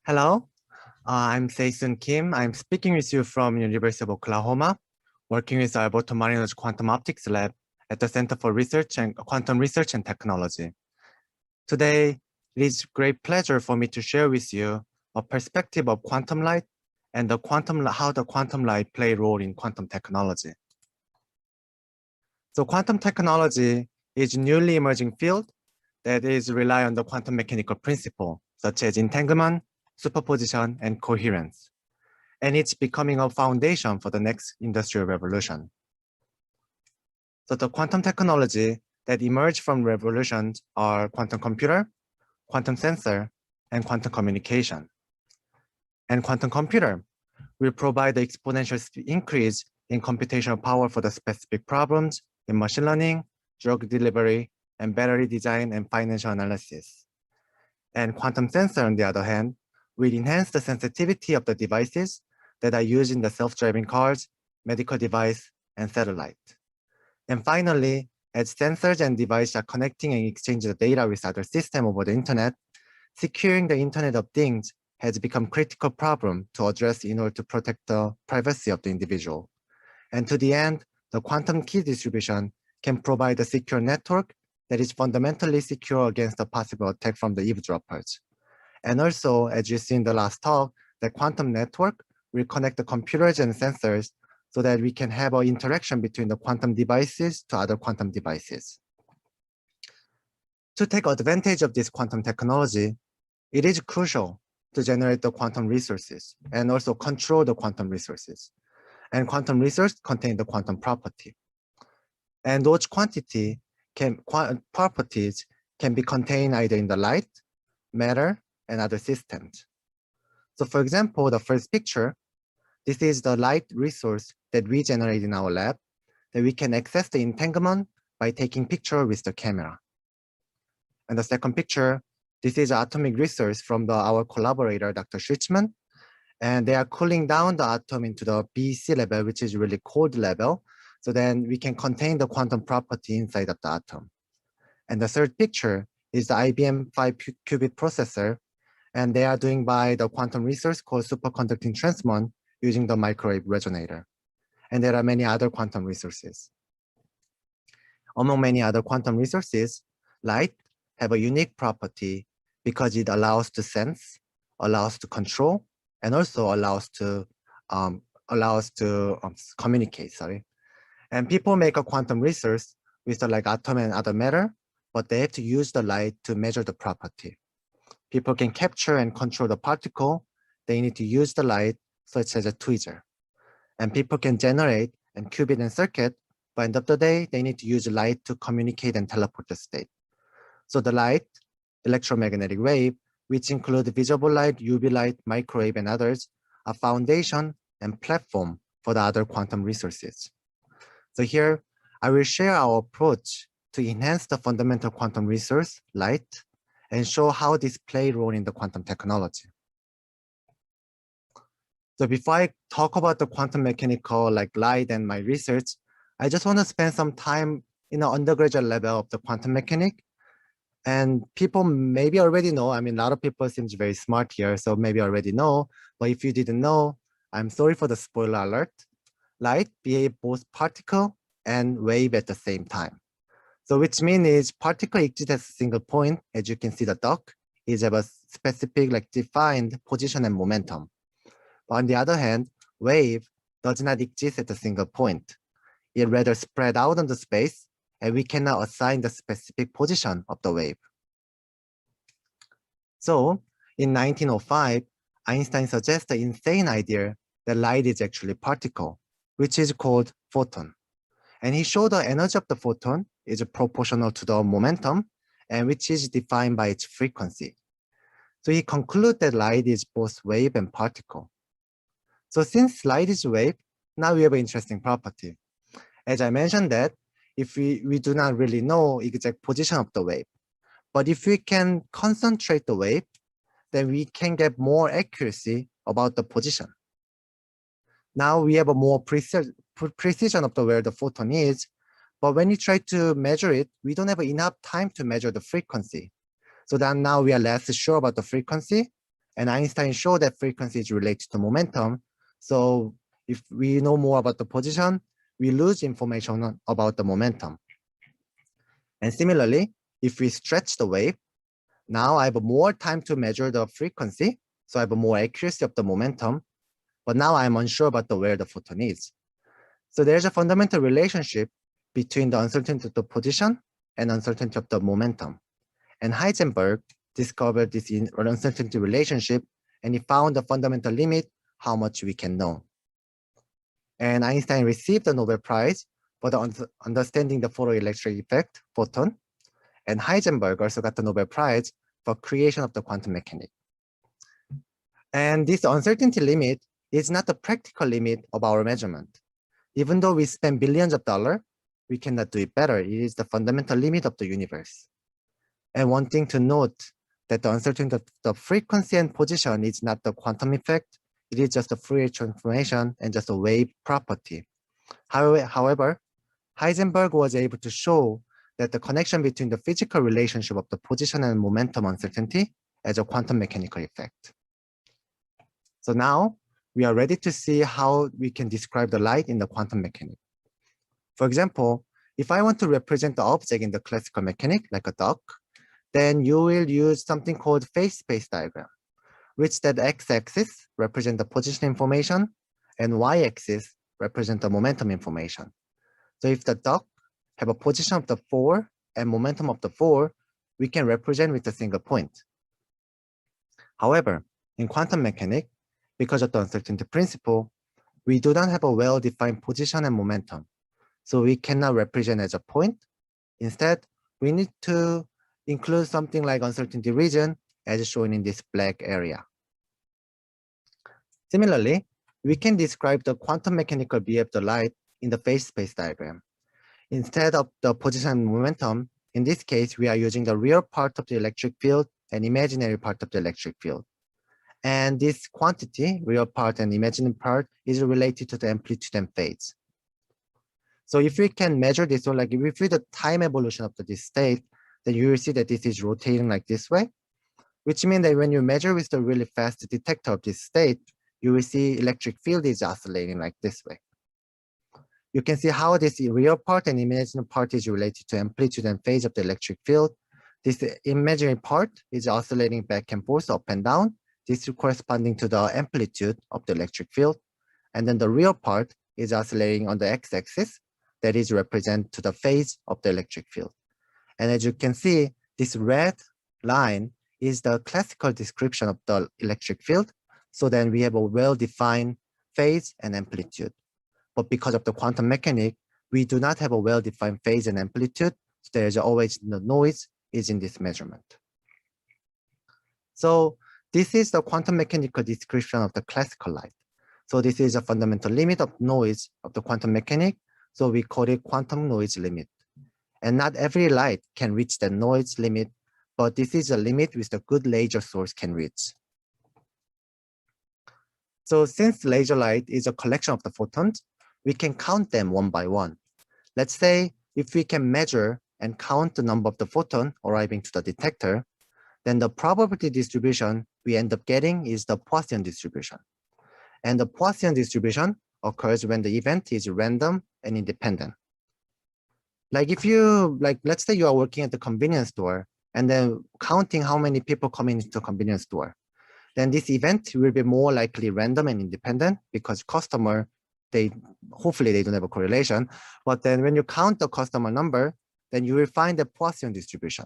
Hello, I'm Saesun Kim. I'm speaking with you from University of Oklahoma, working with Alberto Marino's Quantum Optics Lab at the Center for Research and Quantum Research and Technology. Today, it is a great pleasure for me to share with you a perspective of quantum light and how the quantum light play a role in quantum technology. So quantum technology is a newly emerging field that is rely on the quantum mechanical principle, such as entanglement, superposition, and coherence. And it's becoming a foundation for the next industrial revolution. So the quantum technology that emerged from revolutions are quantum computer, quantum sensor, and quantum communication. And quantum computer will provide the exponential increase in computational power for the specific problems in machine learning, drug delivery, and battery design and financial analysis. And quantum sensor, on the other hand, will enhance the sensitivity of the devices that are used in the self-driving cars, medical device, and satellite. And finally, as sensors and devices are connecting and exchanging the data with other systems over the internet, securing the Internet of Things has become a critical problem to address in order to protect the privacy of the individual. And to the end, the quantum key distribution can provide a secure network that is fundamentally secure against a possible attack from the eavesdroppers. And also, as you see in the last talk, the quantum network will connect the computers and sensors so that we can have an interaction between the quantum devices to other quantum devices. To take advantage of this quantum technology, it is crucial to generate the quantum resources and also control the quantum resources. And quantum resources contain the quantum property. And those properties can be contained either in the light, matter, and other systems. So for example, the first picture, this is the light resource that we generate in our lab, that we can access the entanglement by taking picture with the camera. And the second picture, this is atomic resource from our collaborator, Dr. Schritzman, and they are cooling down the atom into the BC level, which is really cold level. So then we can contain the quantum property inside of the atom. And the third picture is the IBM 5-qubit processor, and they are doing by the quantum resource called superconducting transmon using the microwave resonator. And there are many other quantum resources. Among many other quantum resources, light have a unique property because it allows to sense, allows to control, and also allows to communicate, And people make a quantum resource with the atom and other matter, but they have to use the light to measure the property. People can capture and control the particle. They need to use the light, such as a tweezer. And people can generate and qubit and circuit, but at the end of the day, they need to use light to communicate and teleport the state. So the light, electromagnetic wave, which include visible light, UV light, microwave, and others, are foundation and platform for the other quantum resources. So here, I will share our approach to enhance the fundamental quantum resource, light, and show how this play a role in the quantum technology. So before I talk about the quantum mechanical light and my research, I just want to spend some time in the undergraduate level of the quantum mechanics. And people maybe already know, a lot of people seem very smart here, so maybe already know, but if you didn't know, I'm sorry for the spoiler alert. Light behave both particle and wave at the same time. So which means particle exists at a single point, as you can see the dot, is have a specific defined position and momentum. But on the other hand, wave does not exist at a single point. It rather spread out on the space, and we cannot assign the specific position of the wave. So in 1905, Einstein suggests the insane idea that light is actually particle, which is called photon. And he showed the energy of the photon is proportional to the momentum, and which is defined by its frequency. So he concluded that light is both wave and particle. So since light is wave, now we have an interesting property. As I mentioned that, if we do not really know exact position of the wave, but if we can concentrate the wave, then we can get more accuracy about the position. Now we have a more precision of where the photon is, but when you try to measure it, we don't have enough time to measure the frequency. So then now we are less sure about the frequency, And Einstein showed that frequency is related to momentum. So if we know more about the position, we lose information about the momentum. And similarly, if we stretch the wave, now I have more time to measure the frequency. So I have more accuracy of the momentum, but now I'm unsure about where the photon is. So there's a fundamental relationship between the uncertainty of the position and uncertainty of the momentum. And Heisenberg discovered this uncertainty relationship, and he found the fundamental limit, how much we can know. And Einstein received the Nobel Prize for the understanding the photoelectric effect, photon. And Heisenberg also got the Nobel Prize for creation of the quantum mechanics. And this uncertainty limit is not the practical limit of our measurement. Even though we spend billions of dollars, we cannot do it better. It is the fundamental limit of the universe. And one thing to note, that the uncertainty of the frequency and position is not the quantum effect. It is just a Fourier transformation and just a wave property. However, Heisenberg was able to show that the connection between the physical relationship of the position and momentum uncertainty as a quantum mechanical effect. So now we are ready to see how we can describe the light in the quantum mechanics. For example, if I want to represent the object in the classical mechanic, like a duck, then you will use something called phase space diagram, which that x-axis represent the position information and y-axis represent the momentum information. So if the duck have a position of the 4 and momentum of the 4, we can represent with a single point. However, in quantum mechanics, because of the uncertainty principle, we do not have a well-defined position and momentum. So we cannot represent as a point. Instead, we need to include something like uncertainty region as shown in this black area. Similarly, we can describe the quantum mechanical behavior of the light in the phase space diagram. Instead of the position and momentum, in this case, we are using the real part of the electric field and imaginary part of the electric field. And this quantity, real part and imaginary part, is related to the amplitude and phase. So if we can measure this, or like if we feel the time evolution of this state, then you will see that this is rotating like this way, which means that when you measure with the really fast detector of this state, you will see electric field is oscillating like this way. You can see how this real part and imaginary part is related to amplitude and phase of the electric field. This imaginary part is oscillating back and forth, up and down. This is corresponding to the amplitude of the electric field. And then the real part is oscillating on the x-axis, that is represent to the phase of the electric field. And as you can see, this red line is the classical description of the electric field. So then we have a well-defined phase and amplitude. But because of the quantum mechanics, we do not have a well-defined phase and amplitude. So there's always the noise is in this measurement. So this is the quantum mechanical description of the classical light. So this is a fundamental limit of noise of the quantum mechanics. So we call it quantum noise limit. And not every light can reach the noise limit, but this is a limit which the good laser source can reach. So since laser light is a collection of the photons, we can count them one by one. Let's say if we can measure and count the number of the photon arriving to the detector, then the probability distribution we end up getting is the Poisson distribution. And the Poisson distribution occurs when the event is random and independent. Like if you, let's say you are working at the convenience store and then counting how many people come into the convenience store, then this event will be more likely random and independent because customer, hopefully they don't have a correlation, but then when you count the customer number, then you will find the Poisson distribution.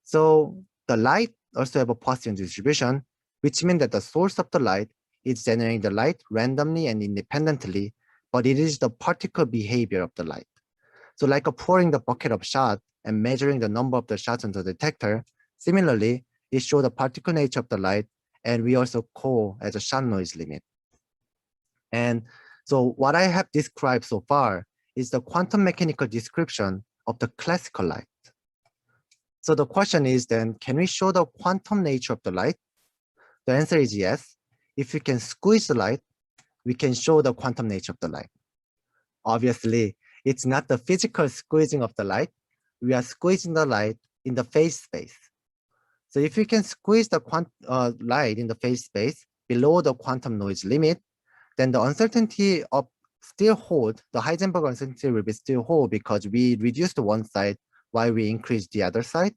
So the light also have a Poisson distribution, which means that the source of the light is generating the light randomly and independently, but it is the particle behavior of the light. So like pouring the bucket of shot and measuring the number of the shots on the detector, similarly, it shows the particle nature of the light, and we also call as a shot noise limit. And so what I have described so far is the quantum mechanical description of the classical light. So the question is then, can we show the quantum nature of the light? The answer is yes. If we can squeeze the light, we can show the quantum nature of the light. Obviously, it's not the physical squeezing of the light. We are squeezing the light in the phase space. So if we can squeeze the light in the phase space below the quantum noise limit, then the uncertainty of still hold, the Heisenberg uncertainty will be still hold because we reduced one side while we increased the other side.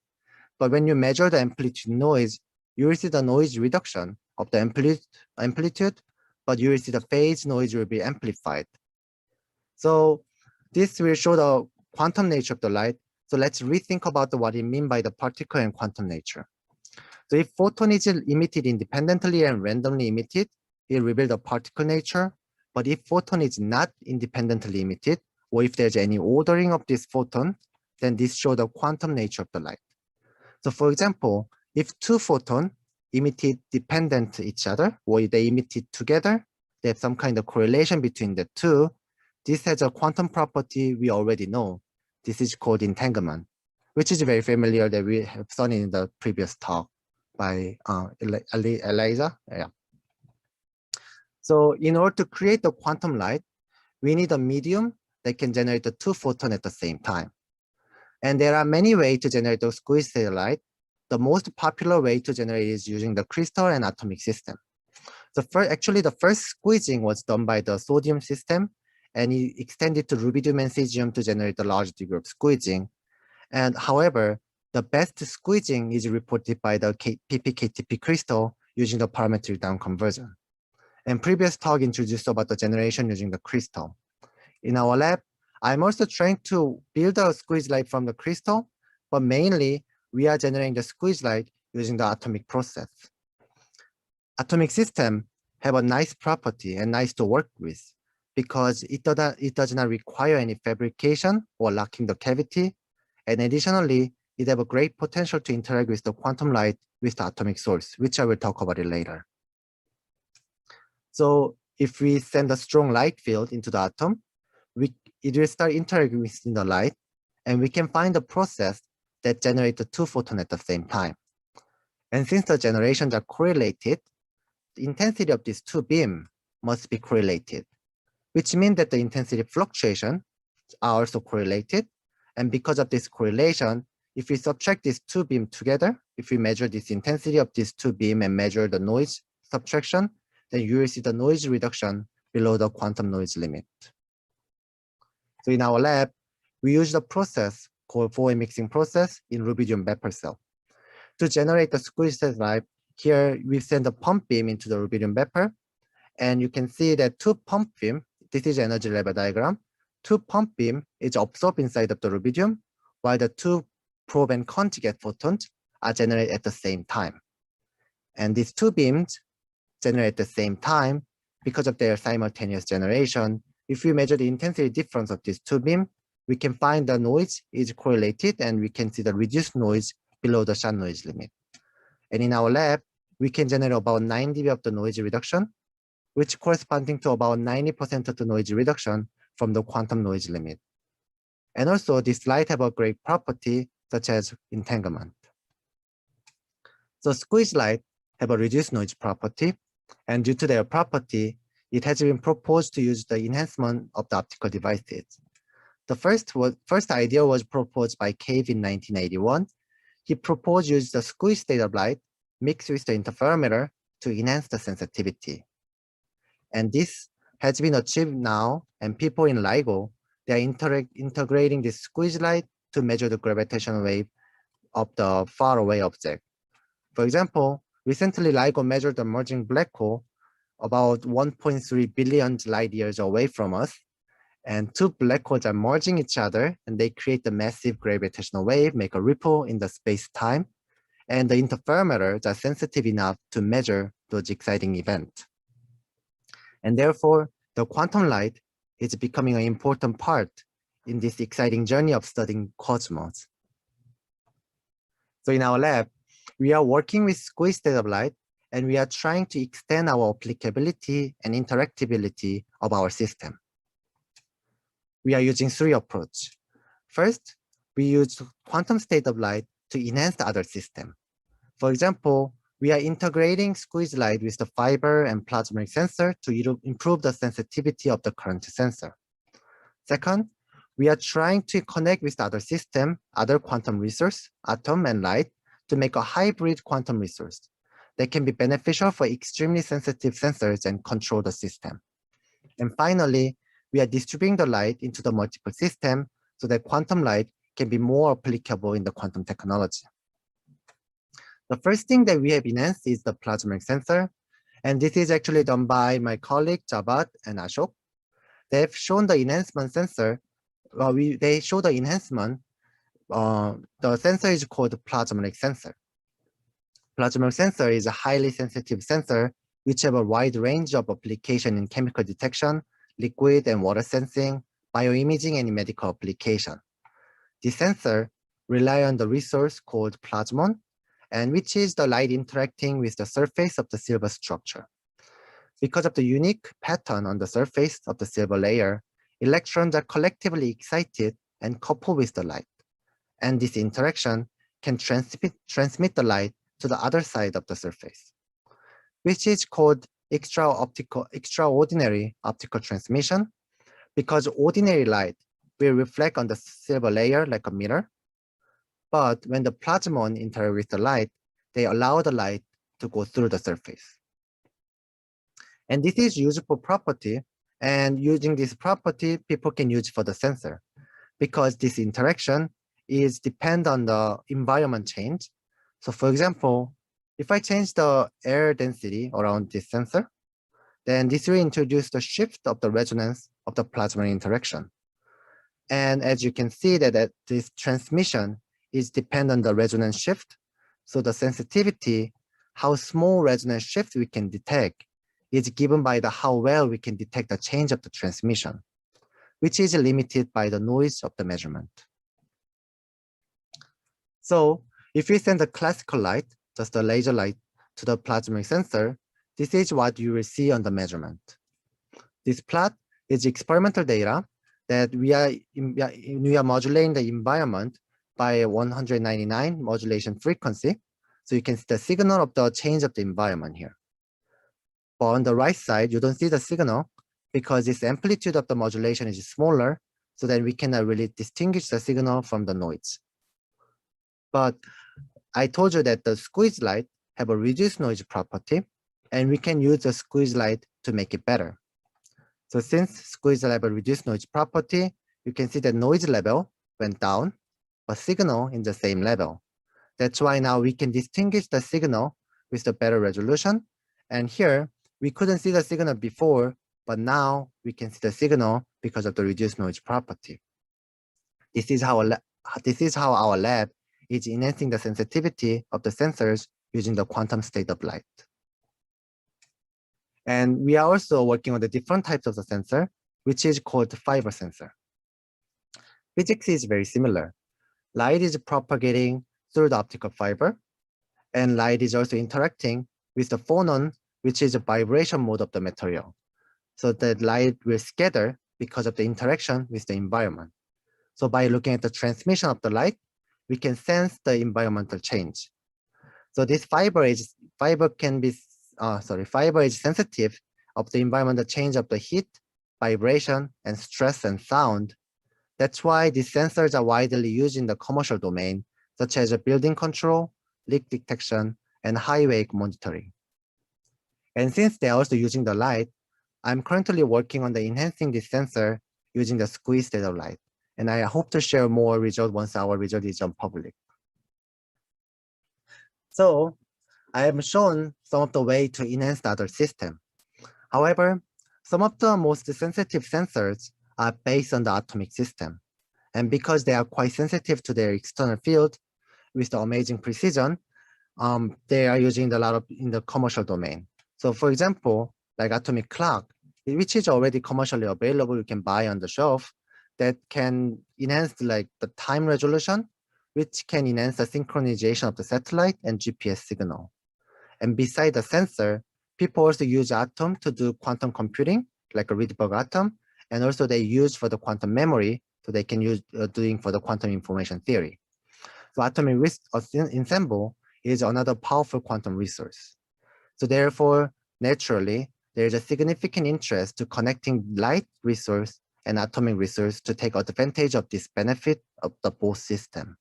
But when you measure the amplitude noise, you will see the noise reduction of the amplitude, but you will see the phase noise will be amplified. So this will show the quantum nature of the light. So let's rethink about what it means by the particle and quantum nature. So if photon is emitted independently and randomly emitted, it reveals the particle nature. But if photon is not independently emitted, or if there's any ordering of this photon, then this shows the quantum nature of the light. So for example, if two photons emitted dependent each other, or they emitted together, they have some kind of correlation between the two. This has a quantum property we already know. This is called entanglement, which is very familiar that we have seen in the previous talk by Elisa. Yeah. So in order to create the quantum light, we need a medium that can generate the two photons at the same time. And there are many ways to generate the squeezed light. The most popular way to generate is using the crystal and atomic system. So actually, the first squeezing was done by the sodium system, and it extended to rubidium and cesium to generate a large degree of squeezing. And however, the best squeezing is reported by the PPKTP crystal using the parametric down conversion. And previous talk introduced about the generation using the crystal. In our lab, I'm also trying to build a squeeze light from the crystal, but mainly we are generating the squeeze light using the atomic process. Atomic systems have a nice property and nice to work with because it does not require any fabrication or locking the cavity. And additionally, it has a great potential to interact with the quantum light with the atomic source, which I will talk about it later. So if we send a strong light field into the atom, it will start interacting with the light, and we can find a process that generates the two photons at the same time. And since the generations are correlated, the intensity of these two beams must be correlated, which means that the intensity fluctuations are also correlated. And because of this correlation, if we subtract these two beams together, if we measure this intensity of these two beams and measure the noise subtraction, then you will see the noise reduction below the quantum noise limit. So in our lab, we use the process called four-way mixing process in rubidium vapor cell. To generate the squeezed light, here we send a pump beam into the rubidium vapor, and you can see that two pump beam, this is energy level diagram, two pump beam is absorbed inside of the rubidium, while the two probe and conjugate photons are generated at the same time. And these two beams generate at the same time because of their simultaneous generation. If we measure the intensity difference of these two beams, we can find the noise is correlated, and we can see the reduced noise below the shot noise limit. And in our lab, we can generate about 9 dB of the noise reduction, which corresponding to about 90% of the noise reduction from the quantum noise limit. And also, this light have a great property such as entanglement. So squeeze light have a reduced noise property, and due to their property, it has been proposed to use the enhancement of the optical devices. The first idea was proposed by Cave in 1981. He proposed use the squeeze state of light mixed with the interferometer to enhance the sensitivity. And this has been achieved now, and people in LIGO, they are integrating this squeeze light to measure the gravitational wave of the faraway object. For example, recently LIGO measured the merging black hole about 1.3 billion light years away from us. And two black holes are merging each other, and they create a massive gravitational wave, make a ripple in the space-time. And the interferometers are sensitive enough to measure those exciting events. And therefore, the quantum light is becoming an important part in this exciting journey of studying cosmos. So in our lab, we are working with squeeze state of light, and we are trying to extend our applicability and interactability of our system. We are using three approaches. First, we use quantum state of light to enhance the other system. For example, we are integrating squeeze light with the fiber and plasmonic sensor to improve the sensitivity of the current sensor. Second, we are trying to connect with the other system, other quantum resource, atom and light, to make a hybrid quantum resource that can be beneficial for extremely sensitive sensors and control the system. And finally, we are distributing the light into the multiple system so that quantum light can be more applicable in the quantum technology. The first thing that we have enhanced is the plasmonic sensor. And this is actually done by my colleague Javad and Ashok. They have shown the enhancement sensor. They show the enhancement. The sensor is called Plasmonic Sensor. Plasmonic sensor is a highly sensitive sensor which have a wide range of application in chemical detection, liquid and water sensing, bioimaging, and medical application. This sensor rely on the resource called plasmon, and which is the light interacting with the surface of the silver structure. Because of the unique pattern on the surface of the silver layer, electrons are collectively excited and coupled with the light. And this interaction can transmit the light to the other side of the surface, which is called extraordinary optical transmission, because ordinary light will reflect on the silver layer like a mirror. But when the plasmon interact with the light, they allow the light to go through the surface. And this is useful property, and using this property, people can use for the sensor, because this interaction is depend on the environment change. So for example, if I change the air density around this sensor, then this will introduce the shift of the resonance of the plasmonic interaction. And as you can see that this transmission is depend on the resonance shift. So the sensitivity, how small resonance shift we can detect, is given by the how well we can detect the change of the transmission, which is limited by the noise of the measurement. So if we send the classical light, just the laser light, to the plasmonic sensor, this is what you will see on the measurement. This plot is experimental data that we are modulating the environment by 199 modulation frequency. So you can see the signal of the change of the environment here. But on the right side, you don't see the signal because this amplitude of the modulation is smaller, so that we cannot really distinguish the signal from the noise. But I told you that the squeeze light have a reduced noise property, and we can use the squeeze light to make it better. So since squeeze light have a reduced noise property, you can see the noise level went down, but signal in the same level. That's why now we can distinguish the signal with the better resolution. And here, we couldn't see the signal before, but now we can see the signal because of the reduced noise property. This is how our lab is enhancing the sensitivity of the sensors using the quantum state of light. And we are also working on the different types of the sensor, which is called fiber sensor. Physics is very similar. Light is propagating through the optical fiber, and light is also interacting with the phonon, which is a vibration mode of the material. So that light will scatter because of the interaction with the environment. So by looking at the transmission of the light, we can sense the environmental change. So this fiber is sensitive of the environmental change of the heat, vibration, and stress and sound. That's why these sensors are widely used in the commercial domain, such as building control, leak detection, and highway monitoring. And since they're also using the light, I'm currently working on enhancing this sensor using the squeeze state of light. And I hope to share more results once our result is on public. So I have shown some of the way to enhance the other system. However, some of the most sensitive sensors are based on the atomic system. And because they are quite sensitive to their external field with the amazing precision, they are using a lot in the commercial domain. So for example, like atomic clock, which is already commercially available, you can buy on the shelf, that can enhance the time resolution, which can enhance the synchronization of the satellite and GPS signal. And beside the sensor, people also use atom to do quantum computing, like a Rydberg atom, and also they use for the quantum memory, so they can use doing for the quantum information theory. So atomic ensemble is another powerful quantum resource. So therefore, naturally, there is a significant interest to connecting light resource and atomic resource to take advantage of this benefit of the both system.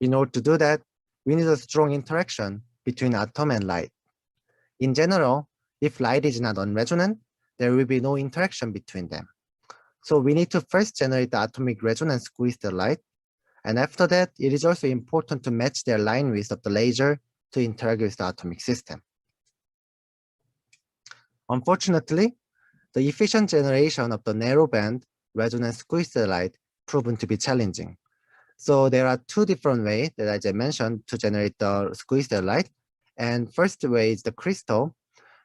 In order to do that, we need a strong interaction between atom and light. In general, if light is not on-resonant, there will be no interaction between them. So we need to first generate the atomic resonance squeeze the light, and after that, it is also important to match their line width of the laser to interact with the atomic system. Unfortunately, the efficient generation of the narrowband resonance squeeze light proven to be challenging. So there are two different ways that I just mentioned to generate the squeeze light. And first way is the crystal.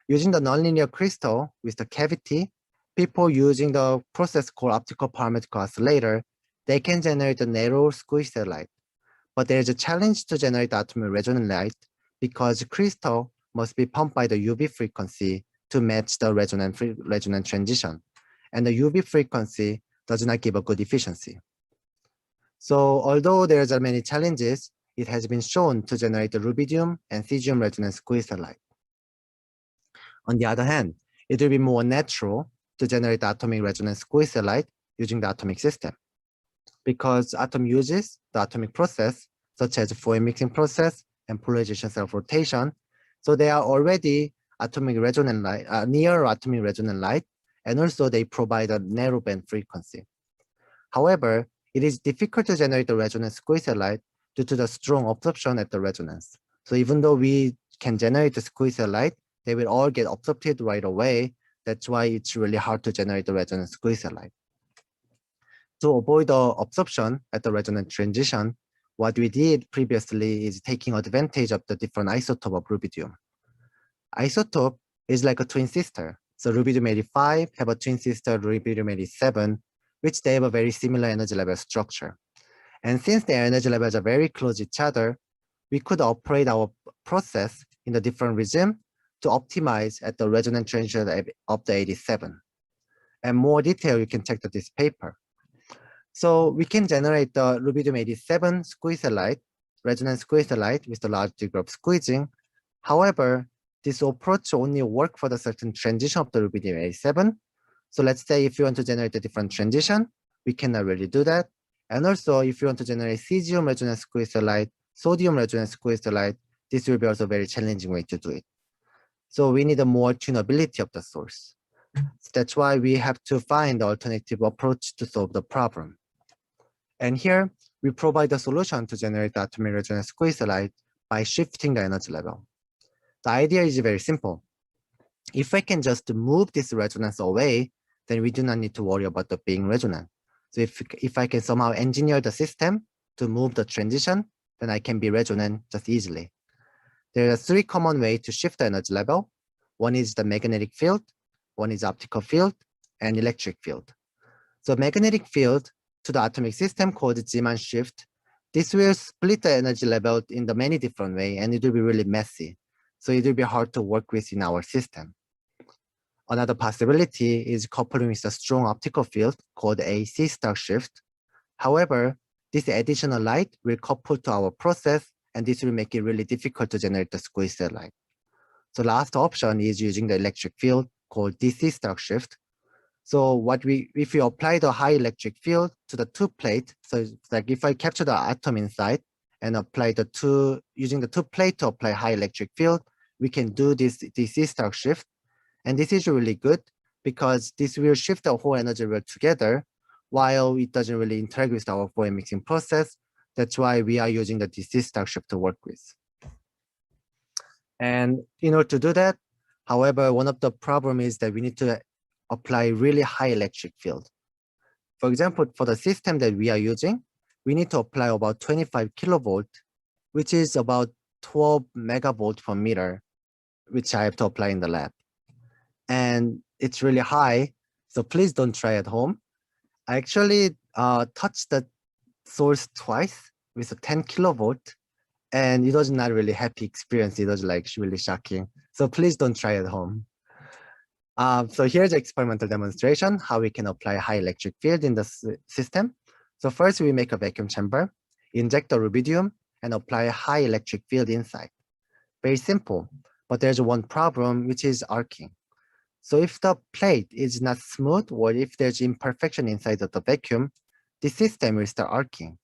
Using the nonlinear crystal with the cavity, people using the process called optical parametric oscillator, they can generate a narrow squeeze light. But there is a challenge to generate the atomic resonant light because crystal must be pumped by the UV frequency to match the resonant transition. And the UV frequency does not give a good efficiency. So although there are many challenges, it has been shown to generate the rubidium and cesium resonance squeeze light. On the other hand, it will be more natural to generate the atomic resonance squeeze light using the atomic system, because atom uses the atomic process such as foil mixing process and polarization self-rotation. So they are already atomic resonant light, near atomic resonant light, and also they provide a narrow band frequency. However, it is difficult to generate the resonance squeeze light due to the strong absorption at the resonance. So even though we can generate the squeeze light, they will all get absorbed right away. That's why it's really hard to generate the resonance squeeze light. To avoid the absorption at the resonant transition, what we did previously is taking advantage of the different isotope of rubidium. Isotope is like a twin sister. So rubidium-85 have a twin sister rubidium-87, which they have a very similar energy level structure. And since their energy levels are very close to each other, we could operate our process in the different regime to optimize at the resonant transition of the 87. And more detail, you can check this paper. So we can generate the rubidium-87 squeeze light, resonance squeeze light with the large degree of squeezing. However, this approach only works for the certain transition of the rubidium-87. So let's say if you want to generate a different transition, we cannot really do that. And also if you want to generate cesium resonance squeeze light, sodium resonance squeeze light, this will be also a very challenging way to do it. So we need a more tunability of the source. That's why we have to find the alternative approach to solve the problem. And here we provide a solution to generate the atomic resonance squeeze light by shifting the energy level. The idea is very simple. If I can just move this resonance away, then we do not need to worry about the being resonant. So if I can somehow engineer the system to move the transition, then I can be resonant just easily. There are three common ways to shift the energy level. One is the magnetic field, one is optical field, and electric field. So magnetic field to the atomic system called Zeeman shift. This will split the energy level in the many different ways, and it will be really messy. So it will be hard to work with in our system. Another possibility is coupling with a strong optical field called AC star shift. However, this additional light will couple to our process, and this will make it really difficult to generate the squeeze light. So last option is using the electric field called DC star shift. So if we apply the high electric field to the two plate, so it's like if I capture the atom inside and apply using the two plate to apply high electric field, we can do this DC star shift. And this is really good because this will shift the whole energy level together while it doesn't really interact with our foil mixing process. That's why we are using the DC star shift to work with. And in order to do that, however, one of the problem is that we need to apply really high electric field. For example, for the system that we are using, we need to apply about 25 kilovolt, which is about 12 megavolt per meter, which I have to apply in the lab. And it's really high, so please don't try at home. I actually touched the source twice with a 10 kilovolt, and it was not really happy experience. It was like really shocking. So please don't try at home. So here's the experimental demonstration, how we can apply high electric field in the system. So first we make a vacuum chamber, inject the rubidium, and apply a high electric field inside. Very simple, but there's one problem, which is arcing. So if the plate is not smooth, or if there's imperfection inside of the vacuum, the system will start arcing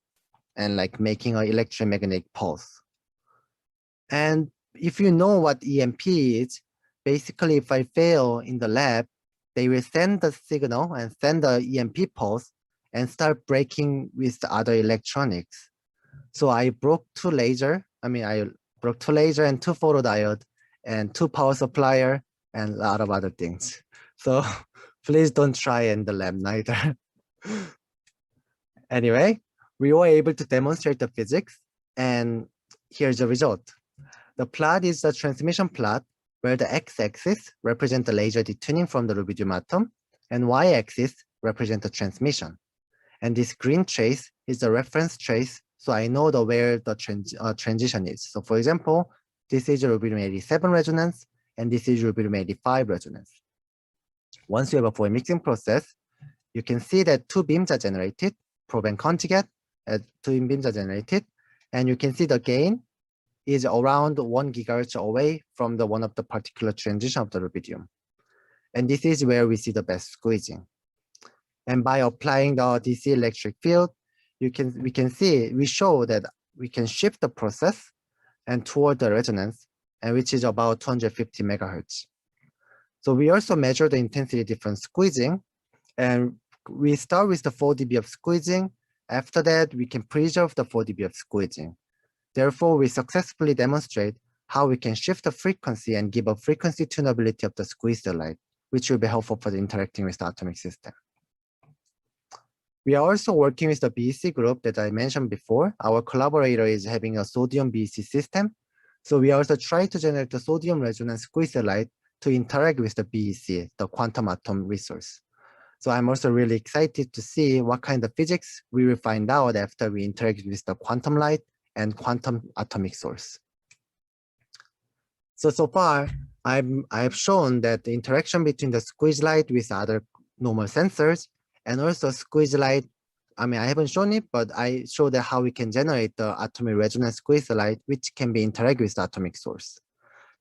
and like making an electromagnetic pulse. And if you know what EMP is, basically if I fail in the lab, they will send the signal and send the EMP pulse and start breaking with the other electronics. So I broke two laser and two photodiode and two power supplier and a lot of other things. So please don't try in the lab neither. Anyway, we were able to demonstrate the physics, and here's the result. The plot is the transmission plot where the x-axis represents the laser detuning from the rubidium atom and y-axis represents the transmission. And this green trace is the reference trace, so I know where the transition is. So for example, this is rubidium 87 resonance and this is rubidium 85 resonance. Once you have a Fourier mixing process, you can see that two beams are generated, probe and conjugate, two beams are generated, and you can see the gain is around 1 gigahertz away from one of the particular transition of the rubidium. And this is where we see the best squeezing. And by applying the DC electric field, we show that we can shift the process and toward the resonance, and which is about 250 megahertz. So we also measure the intensity difference squeezing, and we start with the 4 dB of squeezing. After that, we can preserve the 4 dB of squeezing. Therefore, we successfully demonstrate how we can shift the frequency and give a frequency tunability of the squeezed light, which will be helpful for the interacting with the atomic system. We are also working with the BEC group that I mentioned before. Our collaborator is having a sodium BEC system. So we also try to generate the sodium resonance squeezed light to interact with the BEC, the quantum atom resource. So I'm also really excited to see what kind of physics we will find out after we interact with the quantum light and quantum atomic source. So far, I've shown that the interaction between the squeeze light with other normal sensors and also squeeze light, I haven't shown it, but I showed that how we can generate the atomic resonance squeeze light, which can be interacted with the atomic source.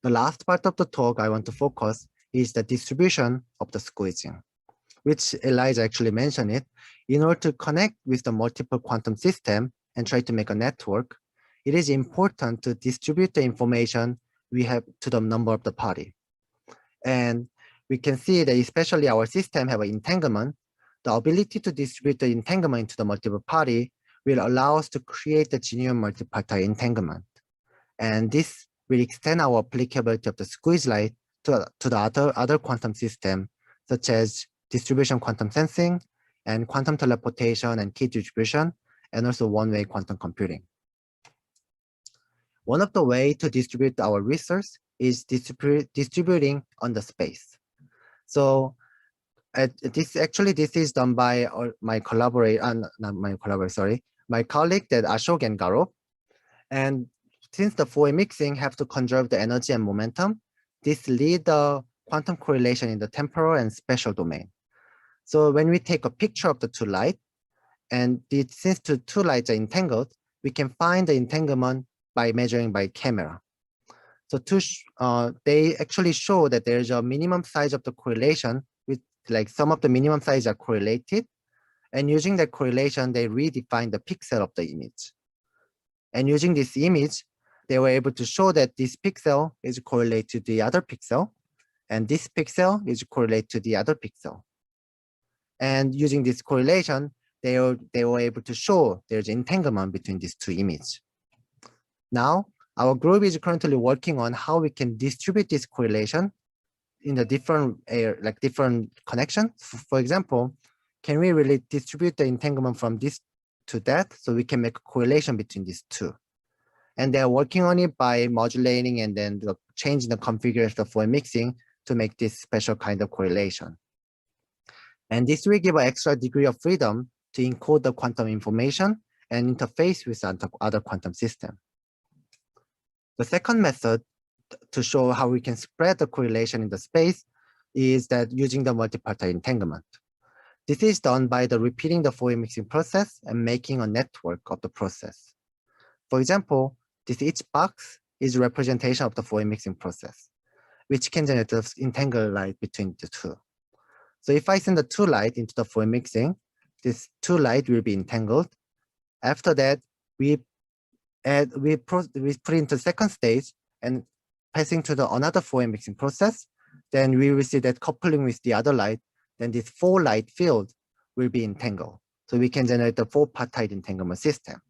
The last part of the talk I want to focus is the distribution of the squeezing, which Elisa actually mentioned it. In order to connect with the multiple quantum system and try to make a network, it is important to distribute the information we have to the number of the party. And we can see that especially our system have an entanglement. The ability to distribute the entanglement into the multiple party will allow us to create the genuine multipartite entanglement. And this will extend our applicability of the squeeze light to the other quantum system, such as distribution quantum sensing and quantum teleportation and key distribution, and also one-way quantum computing. One of the ways to distribute our resource is distributing on the space. So this is done by my colleague that Ashok and Gaurav. And since the Fourier mixing have to conserve the energy and momentum, this leads the quantum correlation in the temporal and spatial domain. So when we take a picture of the two lights, and since the two lights are entangled, we can find the entanglement by measuring by camera. So they actually show that there's a minimum size of the correlation with some of the minimum size are correlated. And using that correlation, they redefine the pixel of the image. And using this image, they were able to show that this pixel is correlated to the other pixel, and this pixel is correlated to the other pixel. And using this correlation, they were able to show there's entanglement between these two images. Now, our group is currently working on how we can distribute this correlation in the different connections. For example, can we really distribute the entanglement from this to that so we can make a correlation between these two? And they're working on it by modulating and then changing the configuration for mixing to make this special kind of correlation. And this will give an extra degree of freedom to encode the quantum information and interface with other quantum systems. The second method to show how we can spread the correlation in the space is that using the multipartite entanglement. This is done by repeating the Fourier mixing process and making a network of the process. For example, each box is a representation of the Fourier mixing process, which can generate the entangled light between the two. So if I send the two light into the Fourier mixing, this two light will be entangled. After that, we put into second stage and passing to the another 4A mixing process, then we will see that coupling with the other light, then this 4 light field will be entangled. So we can generate the 4-partite entanglement system.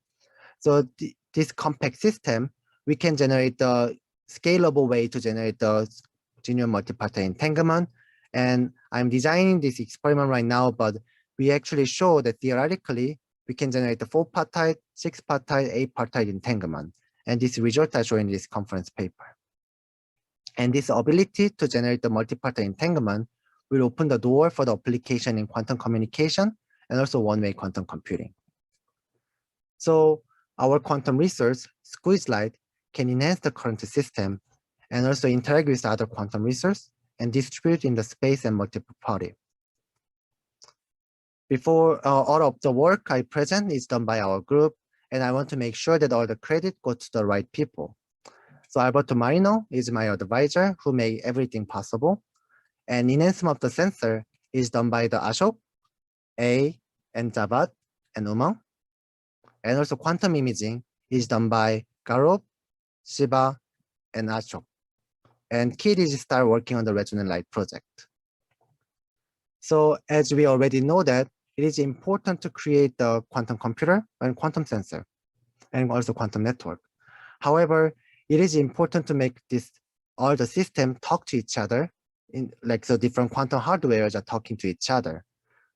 So this compact system, we can generate the scalable way to generate the genuine multipartite entanglement. And I'm designing this experiment right now, but we actually show that theoretically, we can generate the 4-partite, 6-partite, 8-partite entanglement. And this result I show in this conference paper. And this ability to generate the multipartite entanglement will open the door for the application in quantum communication and also one-way quantum computing. So our quantum research, squeeze light, can enhance the current system and also interact with other quantum research and distribute in the space and multiple party. Before all of the work I present is done by our group, and I want to make sure that all the credit goes to the right people. So Alberto Marino is my advisor who made everything possible. And enhancement of the sensor is done by the Ashok, A, and Javad, and Umang. And also quantum imaging is done by Gaurav, Shiba, and Ashok. And Kid is start working on the resonant light project. So as we already know that, it is important to create the quantum computer and quantum sensor, and also quantum network. However, it is important to make all the system talk to each other, in like the different quantum hardwares are talking to each other.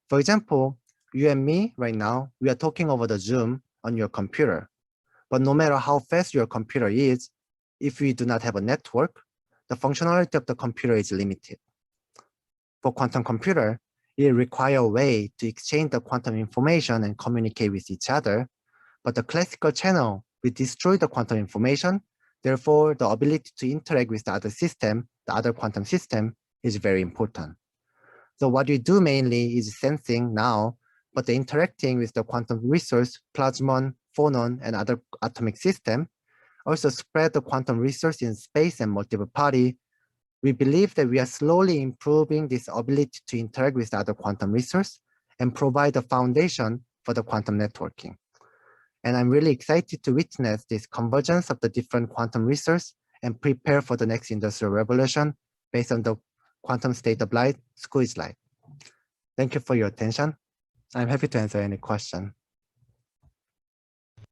For example, you and me right now, we are talking over the Zoom on your computer. But no matter how fast your computer is, if we do not have a network, the functionality of the computer is limited. For quantum computer, it requires a way to exchange the quantum information and communicate with each other. But the classical channel will destroy the quantum information. Therefore, the ability to interact with the other system, the other quantum system, is very important. So what we do mainly is sensing now, but the interacting with the quantum resource, plasmon, phonon, and other atomic system, also spread the quantum resource in space and multiple party. We believe that we are slowly improving this ability to interact with the other quantum resource and provide a foundation for the quantum networking. And I'm really excited to witness this convergence of the different quantum research and prepare for the next industrial revolution based on the quantum state of light, squeeze light. Thank you for your attention. I'm happy to answer any question.